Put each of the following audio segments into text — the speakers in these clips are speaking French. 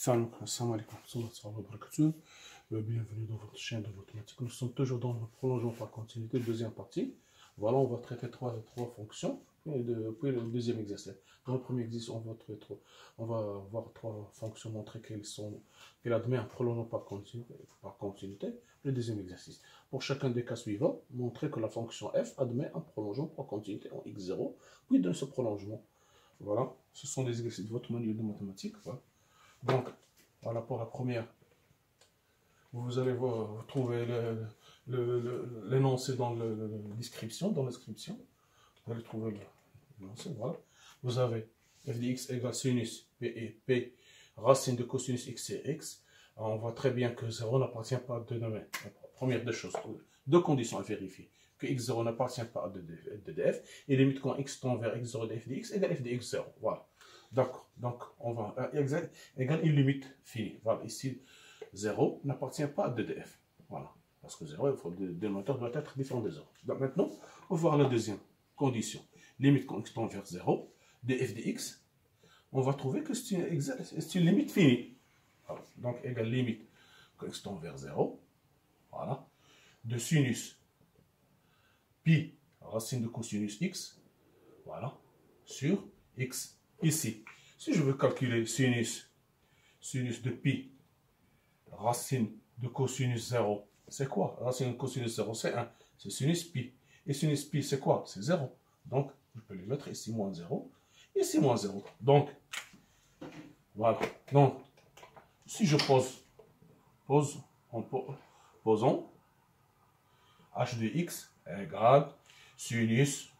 Assalamu alaikum. Bienvenue dans votre chaîne de mathématiques. Nous sommes toujours dans le prolongement par continuité, deuxième partie. Voilà, on va traiter trois fonctions, puis le deuxième exercice. Dans le premier exercice, on va voir trois fonctions, montrer qu'elles admettent un prolongement par continuité. Le deuxième exercice. Pour chacun des cas suivants, montrer que la fonction f admet un prolongement par continuité en x0, puis donne ce prolongement. Voilà, ce sont des exercices de votre manuel de mathématiques. Voilà. Donc, voilà pour la première. Vous allez voir, trouver l'énoncé dans la description. Vous allez trouver l'énoncé, voilà. Vous avez f de x égale sinus p et p, racine de cosinus x c'est x. Alors, on voit très bien que 0 n'appartient pas à 2 domaines. Première des choses, deux conditions à vérifier. Que x0 n'appartient pas à 2 de df, et limite quand x tend vers x0 de f de x égale f de x0. Voilà. D'accord, donc on va égale une limite finie. Voilà, ici 0 n'appartient pas à 2df. Voilà, parce que 0, le dénominateur doit être différent de 0. Donc maintenant, on va voir la deuxième condition. Limite quand x tend vers 0 de f de x, on va trouver que c'est une limite finie. Voilà. Donc égale limite quand x tend vers 0, voilà, de sinus pi racine de cosinus x, voilà, sur x. Ici, si je veux calculer sinus de pi, racine de cosinus 0, c'est quoi? Racine de cosinus 0, c'est 1. C'est sinus pi. Et sinus pi, c'est quoi? C'est 0. Donc, je peux lui mettre ici moins 0, ici moins 0. Donc, voilà. Donc, si je posons h de x égale sinus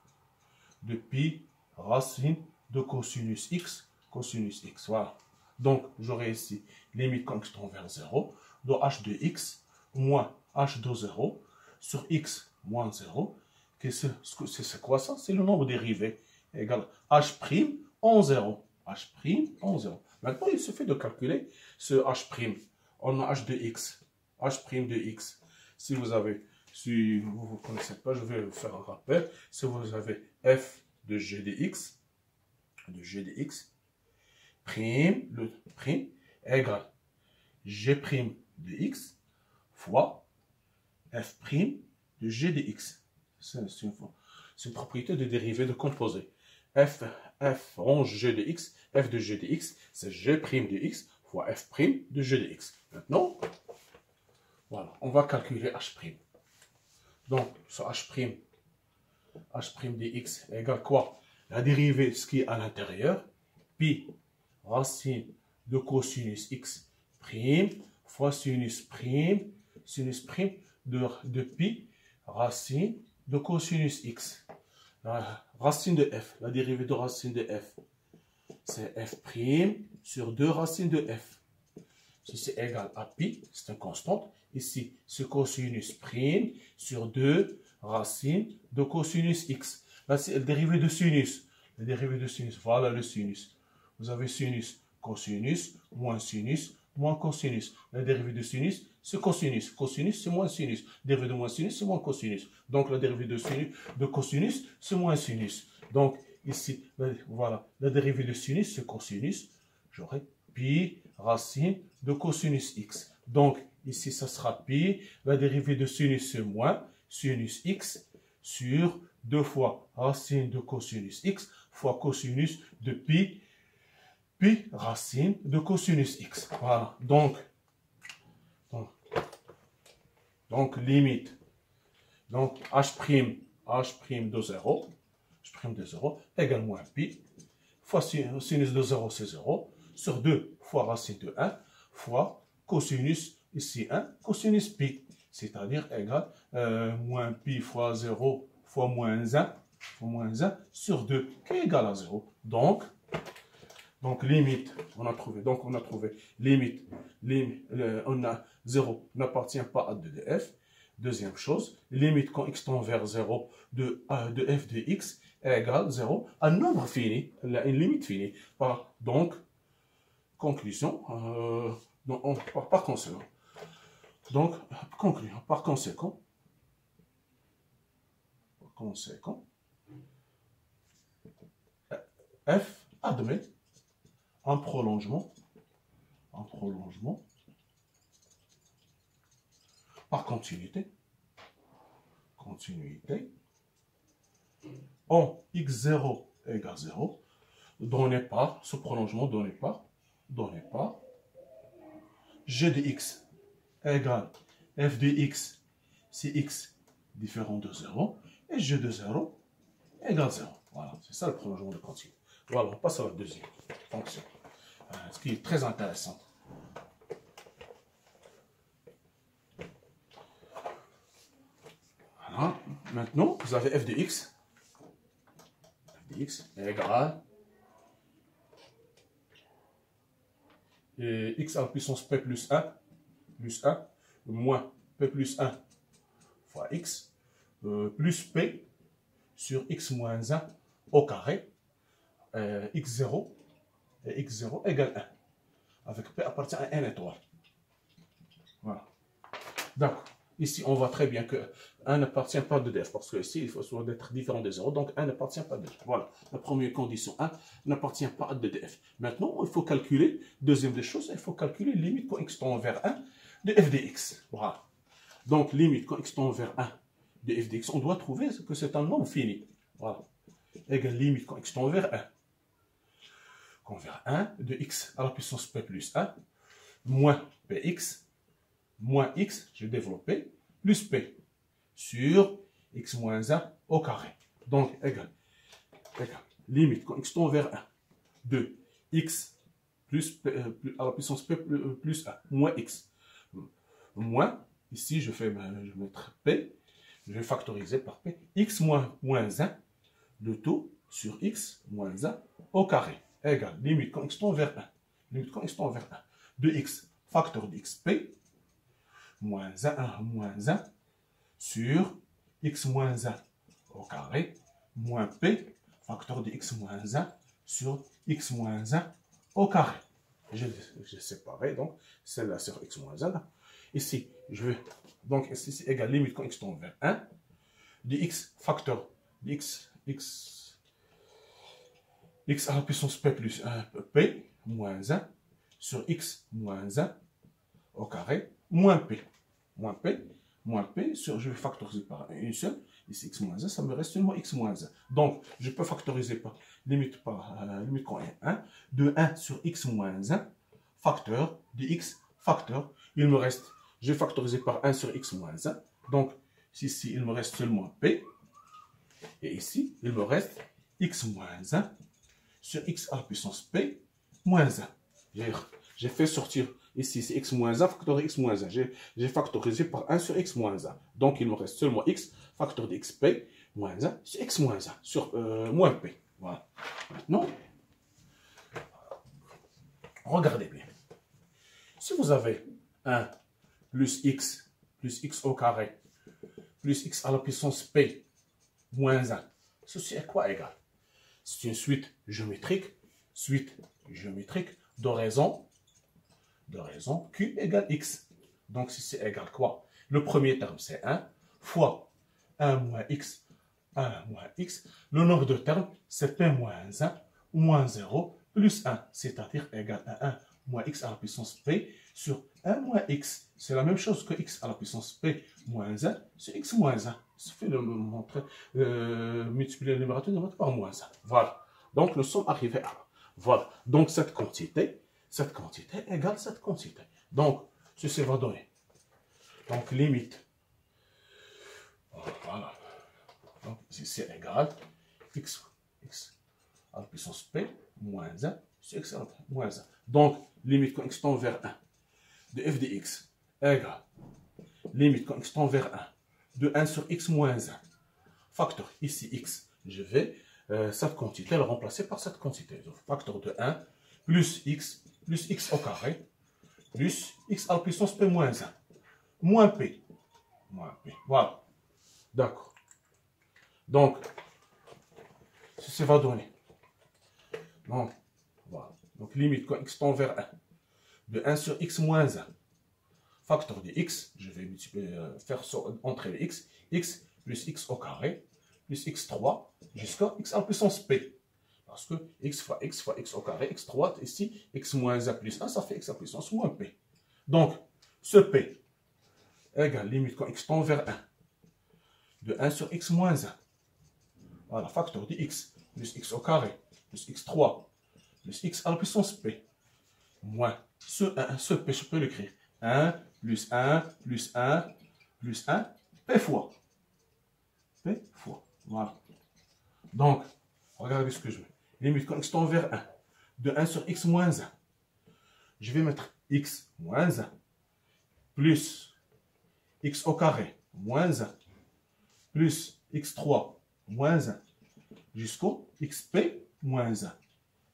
de pi, racine de cosinus x, voilà. Donc, j'aurai ici limite quand x tend vers 0, de h de x moins h de 0 sur x moins 0. C'est quoi ça? C'est le nombre dérivé égal h' en 0. H' en 0. Maintenant, il suffit de calculer ce h'. On a h de x. H' de x. Si vous ne connaissez pas, je vais vous faire un rappel. Si vous avez f de g de x, prime, le prime égale g' de x fois f' de g de x. C'est une propriété de dérivée de composé. F range g de x, f de g de x, c'est g' de x fois f' de g de x. Maintenant, voilà, on va calculer h'. Donc, ce h' de x égale quoi? La dérivée, ce qui est à l'intérieur, pi racine de cosinus x prime fois sinus prime de pi racine de cosinus x. La racine de f, la dérivée de racine de f, c'est f' sur 2 racines de f. Si c'est égal à pi, c'est une constante. Ici, c'est cosinus prime sur 2 racines de cosinus x. Là, c'est la dérivée de sinus. La dérivée de sinus, voilà le sinus. Vous avez sinus, cosinus, moins cosinus. La dérivée de sinus, c'est cosinus. Cosinus, c'est moins sinus. Dérivée de moins sinus, c'est moins cosinus. Donc, la dérivée de cosinus, c'est moins sinus. Donc, ici, voilà, la dérivée de sinus, c'est cosinus. J'aurai pi racine de cosinus x. Donc, ici, ça sera pi. La dérivée de sinus, c'est moins sinus x sur 2 fois racine de cosinus x fois cosinus de pi racine de cosinus x. Voilà. Donc limite. Donc, h' de 0, égale moins pi, fois sinus de 0, c'est 0, sur 2 fois racine de 1, fois cosinus, ici 1, cosinus pi, c'est-à-dire égal moins pi fois 0 fois moins 1 sur 2, qui est égal à 0. Donc limite, on a trouvé limite, on a 0 n'appartient pas à 2df. Deuxième chose, limite quand x tend vers 0 de f de x est égal 0 à un nombre fini, une limite finie. Donc, conclusion, par conséquent, f admet un prolongement prolongement par continuité. Continuité. En x0 égale 0, donné par, ce prolongement donné par g de x égale f de x, si x différent de 0, et g de 0 égale 0. Voilà, c'est ça le prolongement de continuité. Voilà, on passe à la deuxième fonction, ce qui est très intéressant. Voilà, maintenant, vous avez f de x égale et x à la puissance p plus 1 moins p plus 1 fois x plus p sur x moins 1 au carré x0 et x0 égale 1 avec p appartient à n étoile. Voilà. D'accord. Ici, on voit très bien que 1 n'appartient pas de df, parce que ici, il faut soit être différent de 0, donc 1 n'appartient pas de df. Voilà, la première condition, 1 n'appartient pas de df. Maintenant, il faut calculer, deuxième des choses, il faut calculer limite quand x tend vers 1 de f de x. Voilà. Donc, limite quand x tend vers 1 de f de x, on doit trouver que c'est un nombre fini. Voilà. Égale limite quand x tend vers 1. Quand vers 1 de x à la puissance p plus 1 moins px moins x, j'ai développé, plus p sur x moins 1 au carré. Donc, égal, limite, quand x tend vers 1, de x plus p, à la puissance p plus 1, moins x. Moins, ici, je vais mettre p, je vais factoriser par p, x moins 1, de tout sur x moins 1 au carré. Égal, limite, quand x tend vers 1, limite, quand x tend vers 1, de x, facteur de xp, moins 1 sur x moins 1 au carré, moins p, facteur de x moins 1 sur x moins 1 au carré. J'ai séparé, donc, celle-là sur x moins 1. Ici, je vais, donc, ici, c'est égal, limite quand x tend vers 1, de x, facteur de x à la puissance p plus 1, p, moins 1, sur x moins 1 au carré, moins p, sur, je vais factoriser par une seule, ici x moins 1, ça me reste seulement x moins 1. Donc, je peux factoriser par, limite quand est 1, de 1 sur x moins 1, facteur de x, facteur, il me reste, je vais factoriser par 1 sur x moins 1, donc, ici, il me reste seulement p, et ici, il me reste x moins 1 sur x à la puissance p moins 1. J'ai fait sortir ici, c'est x moins 1, facteur de x moins 1. J'ai factorisé par 1 sur x moins 1. Donc, il me reste seulement x, facteur de xp moins 1 sur x moins 1, sur moins p. Voilà. Maintenant, regardez bien. Si vous avez 1 plus x au carré plus x à la puissance p moins 1, ceci est quoi égal? C'est une suite géométrique d'oraison q égale x. Donc, si c'est égal quoi? Le premier terme, c'est 1 fois 1 moins x, Le nombre de termes, c'est p moins 1 moins 0 plus 1, c'est-à-dire égal à 1 moins x à la puissance p sur 1 moins x. C'est la même chose que x à la puissance p moins 1 sur x moins 1. Il suffit de montrer, multiplier le numérateur par moins 1. Voilà. Donc, nous sommes arrivés à... Voilà. Donc, cette quantité égale cette quantité. Donc, ceci va donner. Donc, limite. Voilà. Donc, ici, c'est égal x à la puissance p moins 1 sur x à la puissance moins 1. Donc, limite quand x tend vers 1 de f de x égale limite quand x tend vers 1 de 1 sur x moins 1. Facteur, ici x, je vais cette quantité la remplacer par cette quantité. Donc, facteur de 1 plus x au carré plus x à la puissance p moins 1 moins p. Voilà. D'accord. Donc, ceci va donner. Donc, voilà. Donc, limite quand x tend vers 1 de 1 sur x moins 1. Facteur de x, je vais multiplier, faire entrer le x plus x au carré, plus x3, jusqu'à x à la puissance p. Parce que x fois x au carré, x3, ici, x moins 1 plus 1, ça fait x à puissance moins p. Donc, ce p égale limite quand x tend vers 1, de 1 sur x moins 1. Voilà, facteur de x plus x au carré, plus x3, plus x à la puissance p, moins ce p, je peux l'écrire. 1 plus 1 plus 1 plus 1, p fois. P fois. Voilà. Donc, regardez ce que je veux. Limite quand x tend vers 1, de 1 sur x moins 1. Je vais mettre x moins 1 plus x au carré moins 1 plus x3 moins 1 jusqu'au xp moins 1.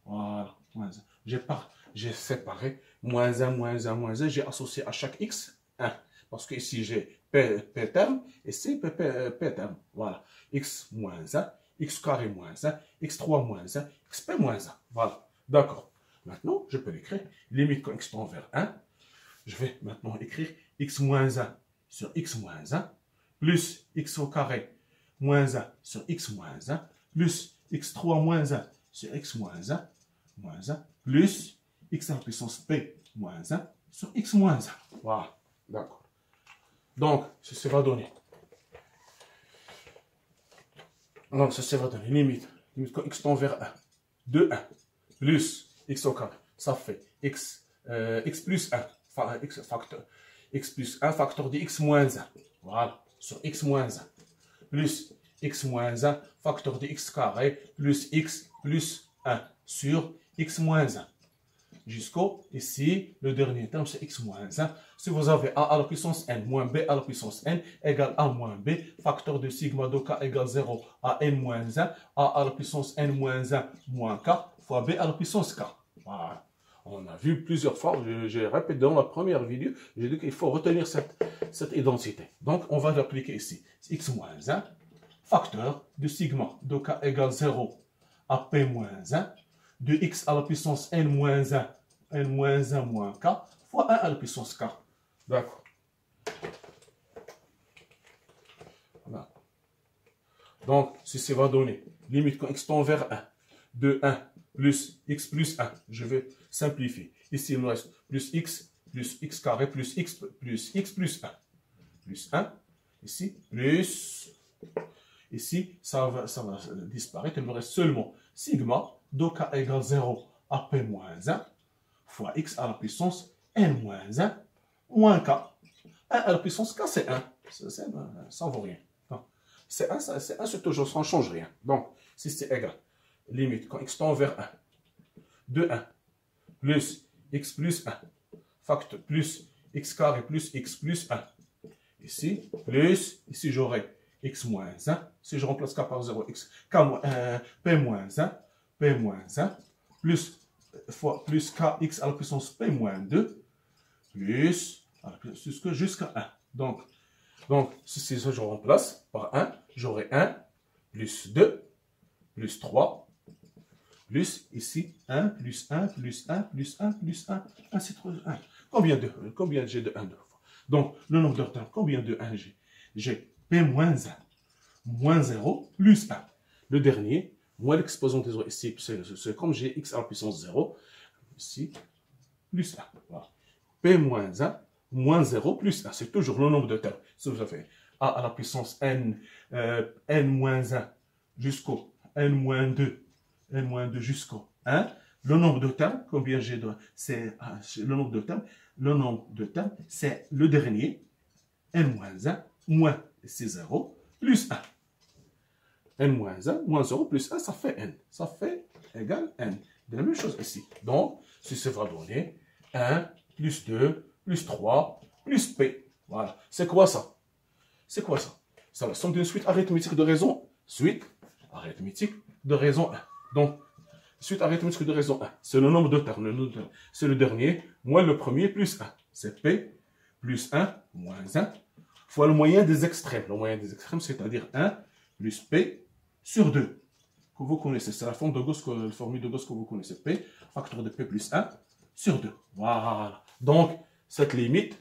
Voilà, moins 1. J'ai séparé moins 1, moins 1, moins 1. J'ai associé à chaque x 1. Parce que ici j'ai p terme et ici p terme. Voilà. X moins 1, x carré moins 1, x3 moins 1, xp moins 1. Voilà. D'accord. Maintenant, je peux l'écrire. Limite quand x tend vers 1. Je vais maintenant écrire x moins 1 sur x moins 1 plus x au carré moins 1 sur x moins 1 plus x3 moins 1 sur x moins 1 moins 1 plus x à la puissance p moins 1 sur x moins 1. Voilà. D'accord. Donc, ceci va donner. Donc, ceci va donner limite quand x tend vers 1, de 1 plus x au carré. Ça fait x plus 1, x plus 1 facteur de x moins 1. Voilà, sur x moins 1. Plus x moins 1 facteur de x carré plus x plus 1 sur x moins 1. Jusqu'au, ici, le dernier terme, c'est x moins 1. Si vous avez a à la puissance n moins b à la puissance n égale a moins b, facteur de sigma de k égale 0 à n moins 1, a à la puissance n moins 1 moins k fois b à la puissance k. Voilà. On a vu plusieurs fois, j'ai répété dans la première vidéo, j'ai dit qu'il faut retenir cette identité. Donc, on va l'appliquer ici. X moins 1, facteur de sigma de k égale 0 à p moins 1, de x à la puissance n moins 1 moins k, fois 1 à la puissance k. D'accord. Voilà. Donc, ceci va donner, limite quand x tend vers 1, de 1 plus x plus 1. Je vais simplifier. Ici, il me reste plus x carré plus x plus 1. Plus 1. Ici, plus. Ici, ça va disparaître. Il me reste seulement sigma de k égale 0 à p moins 1 fois x à la puissance n moins 1 moins k. 1 à la puissance k, c'est 1. Ça ne vaut rien. C'est 1, c'est toujours, ça ne change rien. Donc, si c'est égal, limite, quand x tend vers 1, de 1, plus x plus 1, facteur plus x carré plus x plus 1. Ici, plus, ici j'aurai x moins 1. Si je remplace k par 0, x, p moins 1, plus, fois, plus kx à la puissance p moins 2, plus, jusqu'à 1. Donc, si je remplace par 1, j'aurai 1, plus 2, plus 3, plus ici 1, plus 1, plus 1, plus 1, plus 1, ainsi de suite. 1. Combien j'ai de 1 deux fois? Donc, le nombre de termes, combien de 1 j'ai? J'ai P moins 1, moins 0, plus 1. Le dernier, moins l'exposant des autres, ici, c'est comme j'ai x à la puissance 0, ici, plus 1. Voilà. P moins 1, moins 0, plus 1. C'est toujours le nombre de termes. Si vous avez a à la puissance n, n moins 1 jusqu'au n moins 2, jusqu'au 1, le nombre de termes, combien j'ai de... C'est le nombre de termes. Le nombre de termes, c'est le dernier, n moins 1, moins c'est 0, plus 1. n moins 1, moins 0, plus 1, ça fait n. Ça fait égal n. De la même chose ici. Donc, ceci va donner 1, plus 2, plus 3, plus p. Voilà. C'est quoi ça? C'est quoi ça? C'est la somme d'une suite arithmétique de raison. Suite arithmétique de raison 1. Donc, suite arithmétique de raison 1. C'est le nombre de termes. C'est le dernier, moins le premier, plus 1. C'est p, plus 1, moins 1, fois le moyen des extrêmes. Le moyen des extrêmes, c'est-à-dire 1 plus p sur 2. Que vous connaissez. C'est la formule de Gauss que vous connaissez. P, facteur de p plus 1 sur 2. Voilà. Donc, cette limite,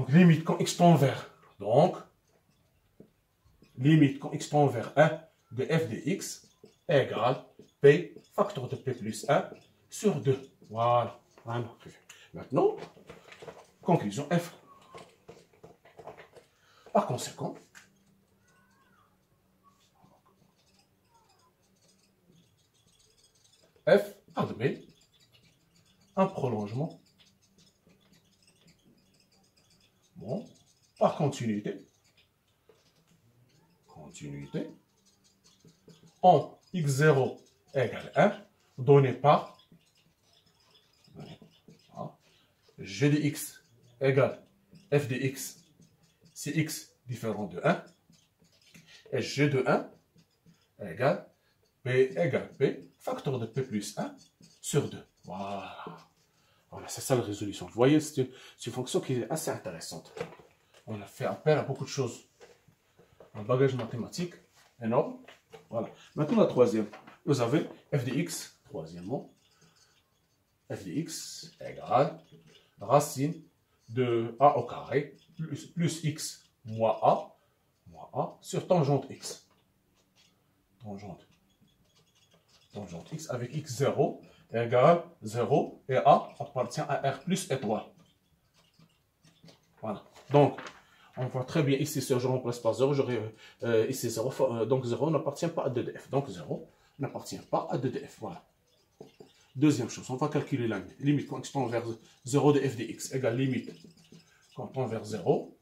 limite quand x tend vers, limite quand x tend vers 1 de f de x, égale P, facteur de P plus 1 sur 2. Voilà. Maintenant, conclusion F. Par conséquent, F admet un prolongement par continuité en x0 égale 1 donné par g de x égale f de x si x différent de 1 et g de 1 égale p facteur de p plus 1 sur 2. Voilà, c'est ça la résolution. Vous voyez, c'est une fonction qui est assez intéressante. On a fait appel à beaucoup de choses. Un bagage mathématique énorme. Voilà. Maintenant, la troisième. Vous avez f de x, troisièmement. F de x égale racine de a au carré plus x moins a sur tangente x. Tangente x avec x0 égale 0 et a appartient à r plus étoile. Voilà. Donc, on voit très bien ici, si je remplace par 0, j'aurai ici 0, donc 0 n'appartient pas à 2df. Donc 0 n'appartient pas à 2df. Voilà. Deuxième chose, on va calculer la limite quand on tend vers 0 de f de x égale limite quand on tend vers 0,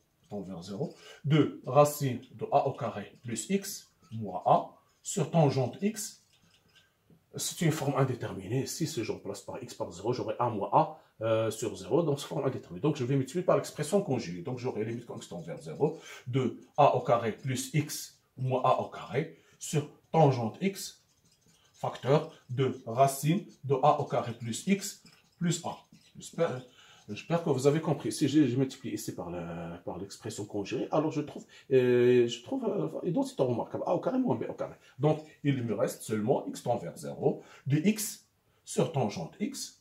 de racine de a au carré plus x moins a sur tangente x. C'est une forme indéterminée. Si je remplace par x par 0, j'aurai a moins a sur 0, donc c'est forme indéterminée. Donc je vais multiplier par l'expression conjuguée. Donc j'aurai limite quand je tend vers 0 de a au carré plus x moins a au carré sur tangente x facteur de racine de a au carré plus x plus a. J'espère que vous avez compris. Si je multiplie ici par l'expression conjugée, alors je trouve identité remarquable a au carré moins b au carré. Donc, il me reste seulement x tend vers 0 de x sur tangente x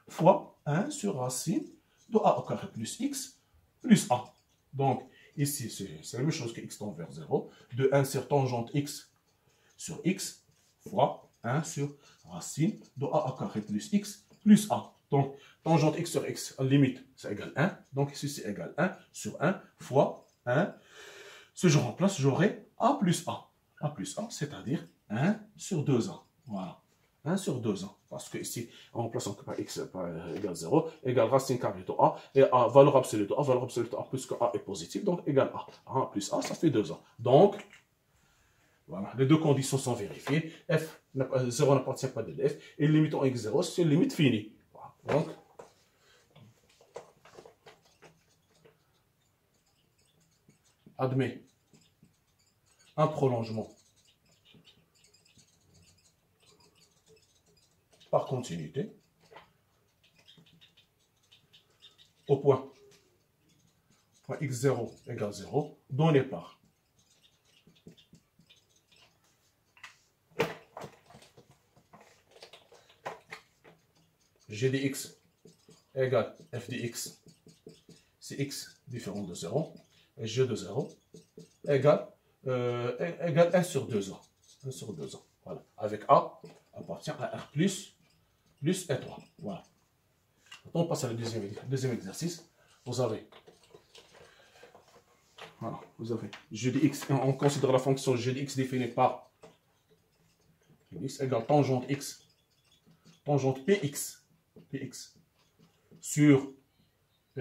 fois 1 sur racine de a au carré plus x plus a. Donc, ici, c'est la même chose que x tend vers 0 de 1 sur tangente x sur x fois 1 sur racine de a au carré plus x plus a. Donc, tangente x sur x, limite, c'est égal 1. Donc, ici, c'est égal 1 sur 1 fois 1. Si je remplace, j'aurai a plus a. A plus a, c'est-à-dire 1 sur 2a. Voilà. 1 sur 2a. Parce que ici, en remplaçant par x égale 0, égale racine carrée de a, et a, valeur absolue de a, plus que a est positif, donc égale a. A plus a, ça fait 2a. Donc, voilà, les deux conditions sont vérifiées. F, 0 n'appartient pas de f, et limite en x0, c'est une limite finie. Voilà. Donc, admet un prolongement par continuité au point x0 égale 0 donné par g de x égale f de x, c'est x différent de 0, et g de 0 égale 1 sur 2a. 1 sur 2a. Voilà. Avec a appartient à r plus étoile. Voilà. Maintenant, on passe à la deuxième exercice. Vous avez g de x, on considère la fonction g de x définie par x égale tangente x, tangente px sur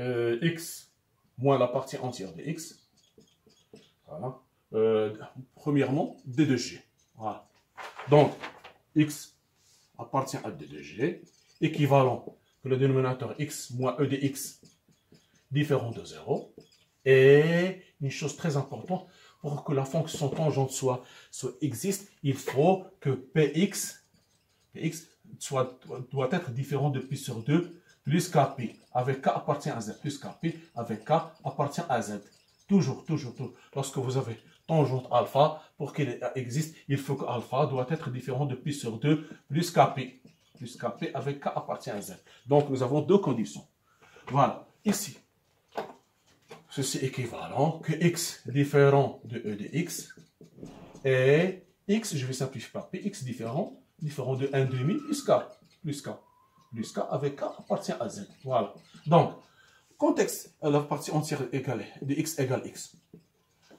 x moins la partie entière de x. Voilà. Premièrement, d de g. Voilà. Donc, x appartient à d de g, équivalent que le dénominateur x moins e de x différent de 0. Et une chose très importante, pour que la fonction tangente existe, il faut que px doit être différent de pi sur 2 plus kp, avec k appartient à z, plus kp, avec k appartient à z. Toujours. Lorsque vous avez tangente alpha, pour qu'il existe, il faut que alpha doit être différent de pi sur 2 plus kp avec k appartient à z. Donc, nous avons deux conditions. Voilà. Ici, ceci est équivalent que x différent de e de x est x, je vais simplifier par px différent de 1 demi plus k, plus k, plus k, avec k appartient à z. Voilà. Donc, contexte, la partie entière de x égale x.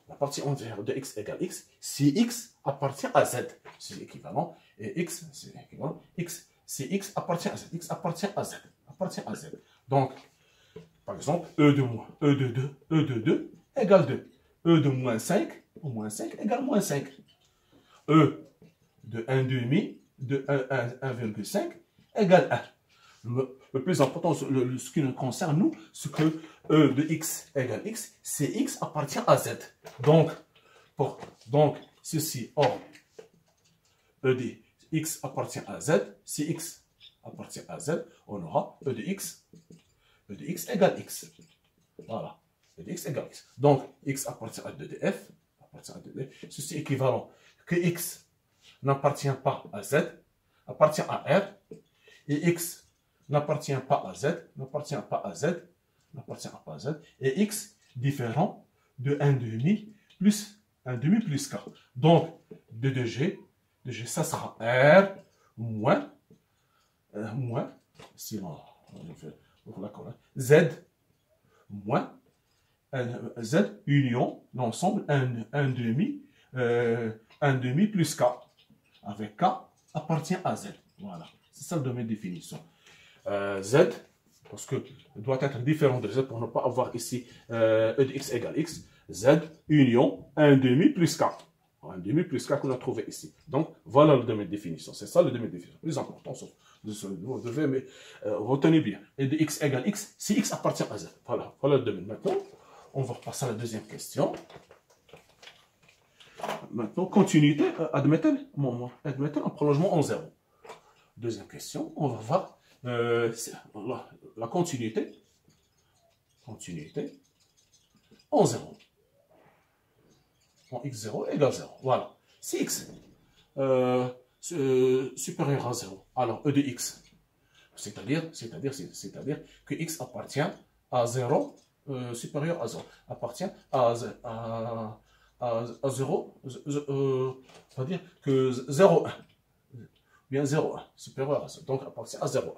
La partie entière de x égale x, si x appartient à z, c'est équivalent, et x, c'est équivalent, x, si x appartient à z, x appartient à z, appartient à z. Donc, par exemple, e de moins, e de 2, e de 2 égale 2. E de moins 5, moins 5 égale moins 5. E de 1 demi, de 1,5 égale 1. Le plus important, ce qui nous concerne, nous, c'est que E de x égale x, c'est x appartient à z. Donc, ceci, or, E de x appartient à z, si x appartient à z, on aura E de x égale x. Voilà, E de x égale x. Donc, x appartient à 2df, ceci est équivalent que x n'appartient pas à z, appartient à r, et x n'appartient pas à z, n'appartient pas à z, et x différent de 1 demi plus 1 demi plus k. Donc, de 2g, ça sera r moins, sinon, z moins, z union, l'ensemble, 1 demi plus k, avec k appartient à z. Voilà, c'est ça le domaine de définition. Z, parce que doit être différent de z pour ne pas avoir ici E de x égale x, z union 1 demi plus k. 1 demi plus k qu'on a trouvé ici. Donc, voilà le domaine de définition. C'est ça le domaine de définition. Plus important, vous devez, mais retenez bien. E de x égale x, si x appartient à z. Voilà, voilà le domaine. Maintenant, on va repasser à la deuxième question. Maintenant, continuité, admettez un prolongement en zéro. Deuxième question, on va voir la continuité en 0. En x0 égale 0. Voilà. Si x supérieur à 0, alors E de x, c'est-à-dire que x appartient à 0, supérieur à 0, appartient à 0, c'est-à-dire que 0,1. Bien 0,1, supérieur à 0, donc appartient à 0,1.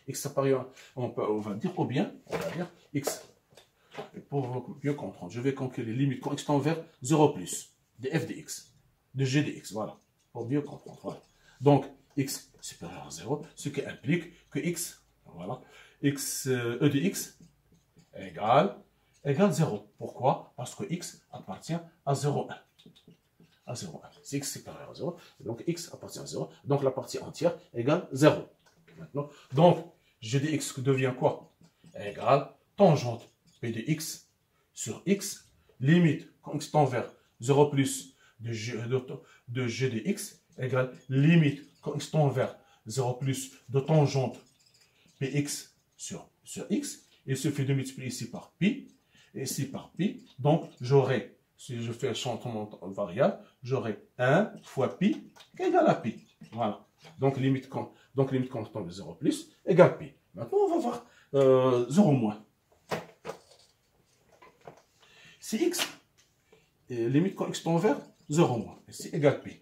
X supérieur, on va dire, ou bien, on va dire, x, pour mieux comprendre, je vais calculer les limites quand x tend vers 0 plus, de f de x, de g de x, voilà, pour mieux comprendre, voilà. Donc, x supérieur à 0, ce qui implique que x, voilà, x, e de x égale 0. Pourquoi? Parce que x appartient à 0,1. À 0,1. Si x supérieur à 0, donc x appartient à 0, donc la partie entière égale 0. Maintenant, donc, g de x devient quoi? Égale tangente p de x sur x, limite quand x tend vers 0 plus de g de x, égale limite quand x tend vers 0 plus de tangente px sur x, il suffit de multiplier ici par pi, et ici par pi, donc j'aurai, si je fais un changement variable, j'aurai 1 fois pi égale à pi. Voilà. Donc limite quand on tend de 0 plus égale pi. Maintenant, on va voir 0 moins. Si x, limite quand x tend vers 0 moins, ici égale pi.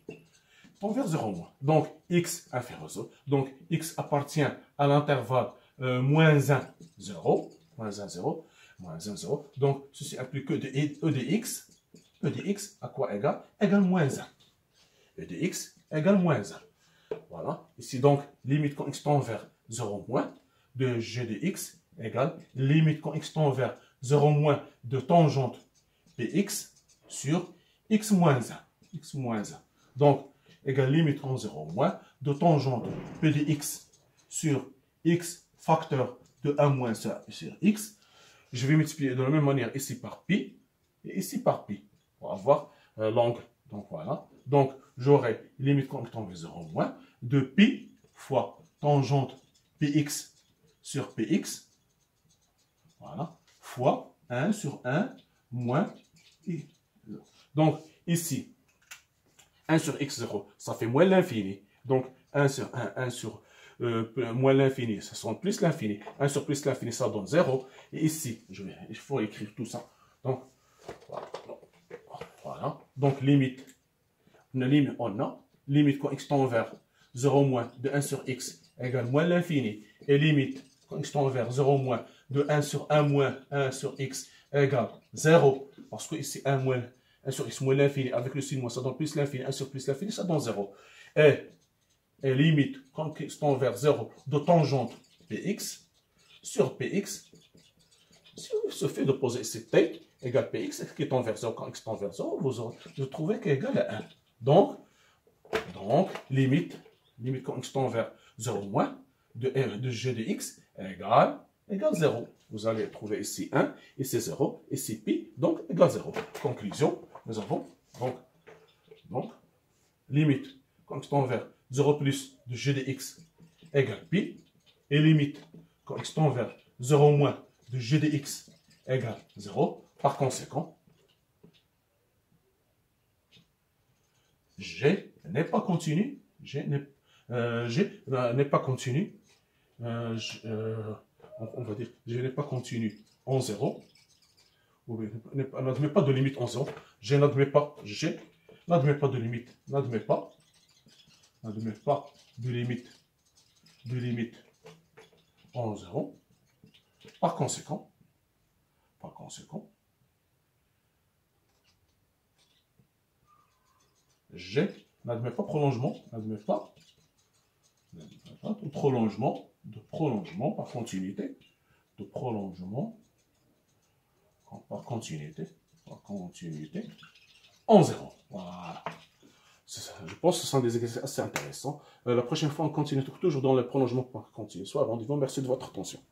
Tend vers 0 moins. Donc x inférieur à 0. Donc x appartient à l'intervalle moins 1, 0. Moins 1, 0. Moins 1, 0. Donc ceci implique que E de x à quoi égale? Égale moins 1. E de x égale moins 1. Voilà. Ici, donc, limite quand x tend vers 0 moins de g de x égale limite quand x tend vers 0 moins de tangente px sur x moins 1. X moins 1. Donc, égale limite en 0 moins de tangente p de x sur x facteur de 1 moins sur x. Je vais multiplier de la même manière ici par pi et ici par pi pour avoir l'angle. Donc, voilà. Donc, j'aurai limite quand x tend vers 0 moins de pi fois tangente px sur px, voilà, fois 1 sur 1 moins i. Donc, ici, 1 sur x0, ça fait moins l'infini. Donc, 1 sur 1, 1 sur moins l'infini, ça sera plus l'infini. 1 sur plus l'infini, ça donne 0. Et ici, il faut écrire tout ça. Donc, voilà. Donc, limite on a limite quand x tend vers 0 moins de 1 sur x égale moins l'infini. Et limite quand x tend vers 0 moins de 1 sur 1 moins 1 sur x égale 0. Parce que ici 1 moins 1 sur x moins l'infini, avec le signe moins, ça donne plus l'infini. 1 sur plus l'infini, ça donne 0. Et limite quand x tend vers 0 de tangente px sur px, si il suffit de poser ici t égale px, qui tend vers 0, quand x tend vers 0, vous trouvez qu'il est égal à 1. Donc limite quand x tend vers 0 moins de g de x égale 0. Vous allez trouver ici 1, ici 0, ici pi, donc égale 0. Conclusion, nous avons donc limite quand x tend vers 0 plus de g de x égale pi, et limite quand x tend vers 0 moins de g de x égale 0. Par conséquent, g n'est pas continu. G n'est pas continu. On va dire g n'est pas continu en 0. N'admet pas de limite en 0. G n'admet pas de limite. N'admet pas de limite en 0. Par conséquent, G n'admet pas prolongement, de prolongement par continuité, par continuité en 0. Voilà. Je pense que ce sont des exercices assez intéressants. La prochaine fois, on continue toujours dans le prolongement par continu. Soit rendez-vous. Merci de votre attention.